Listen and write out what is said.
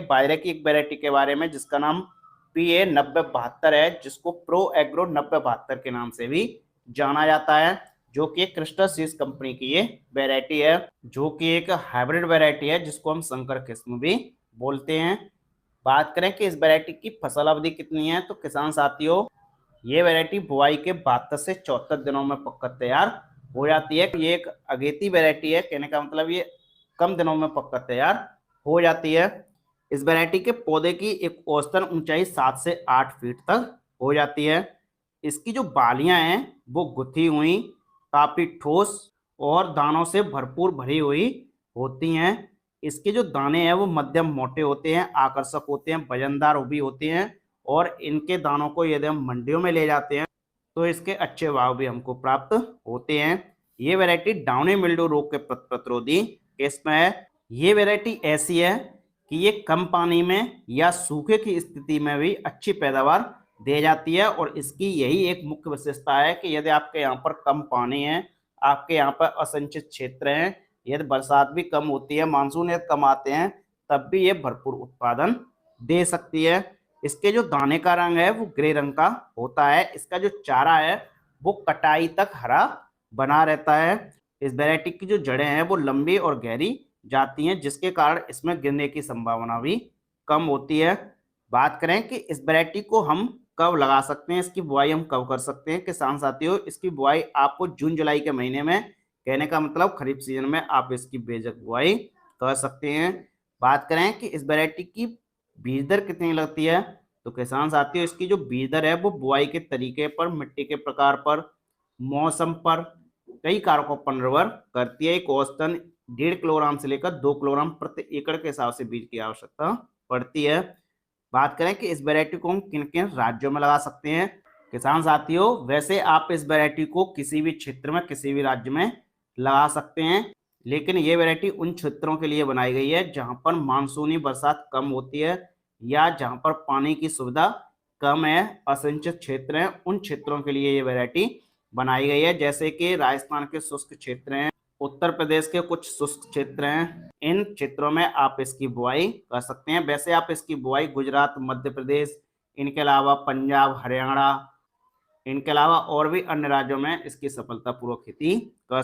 बाजरे की एक वैरायटी के बारे में जिसका नाम PA9072 है, जिसको प्रो एग्रो 9072 के नाम से भी जाना जाता है, जो कि एक क्रिस्टल सीड्स कंपनी की ये वैरायटी है, जो कि एक हाइब्रिड वैरायटी है जिसको हम संकर किस्म भी बोलते हैं। बात करें कि इस वैरायटी की फसल अवधि कितनी है, तो किसान साथियों ये वैरायटी बुआई के 72 से 74 दिनों में पककर तैयार हो जाती है। ये एक अगेती वैरायटी है, कहने का मतलब ये कम दिनों में पककर तैयार हो जाती है। इस वैरायटी के पौधे की एक औसतन ऊंचाई 7 से 8 फीट तक हो जाती है। इसकी जो बालियां हैं वो गुथी हुई, काफी ठोस और दानों से भरपूर भरी हुई होती हैं। इसके जो दाने हैं वो मध्यम मोटे होते हैं, आकर्षक होते हैं, वजनदार भी होते हैं, और इनके दानों को यदि हम मंडियों में ले जाते हैं तो इसके अच्छे भाव भी हमको प्राप्त होते हैं। ये वैरायटी डाउनी मिल्ड्यू रोग के प्रतिरोधी किस्म है। ये वैरायटी ऐसी है कि ये कम पानी में या सूखे की स्थिति में भी अच्छी पैदावार दे जाती है, और इसकी यही एक मुख्य विशेषता है कि यदि आपके यहाँ पर कम पानी है, आपके यहाँ पर असिंचित क्षेत्र है, यदि बरसात भी कम होती है, मानसून यदि कम आते हैं, तब भी ये भरपूर उत्पादन दे सकती है। इसके जो दाने का रंग है वो ग्रे रंग का होता है। इसका जो चारा है वो कटाई तक हरा बना रहता है। इस वैरायटी की जो जड़ें हैं वो लंबी और गहरी जाती हैं, जिसके कारण इसमें गिरने की संभावना भी कम होती है। बात करें कि इस वैरायटी को हम कब लगा सकते हैं, इसकी बुआई हम कब कर सकते हैं, किसान साथियों इसकी बुआई आपको जून जुलाई के महीने में, कहने का मतलब खरीफ सीजन में आप इसकी बेशक बुआई कर सकते हैं। बात करें कि इस वैरायटी की बीज दर कितनी लगती है, तो किसान साथियों इसकी जो बीज दर है वो बुआई के तरीके पर, मिट्टी के प्रकार पर, मौसम पर, कई कारकों पर निर्भर करती है। एक औसतन 1.5 किलोग्राम से लेकर 2 किलोग्राम प्रति एकड़ के हिसाब से बीज की आवश्यकता पड़ती है। बात करें कि इस वैरायटी को हम किन किन राज्यों में लगा सकते हैं, किसान साथियों वैसे आप इस वैरायटी को किसी भी क्षेत्र में, किसी भी राज्य में लगा सकते हैं, लेकिन ये वैरायटी उन क्षेत्रों के लिए बनाई गई है जहां पर मानसूनी बरसात कम होती है या जहां पर पानी की सुविधा कम है, असिंचित क्षेत्र हैं, उन क्षेत्रों के लिए ये वैरायटी बनाई गई है। जैसे कि राजस्थान के शुष्क क्षेत्र हैं, उत्तर प्रदेश के कुछ शुष्क क्षेत्र हैं, इन क्षेत्रों में आप इसकी बुआई कर सकते हैं। वैसे आप इसकी बुआई गुजरात, मध्य प्रदेश, इनके अलावा पंजाब, हरियाणा, इनके अलावा और भी अन्य राज्यों में इसकी सफलतापूर्वक खेती कर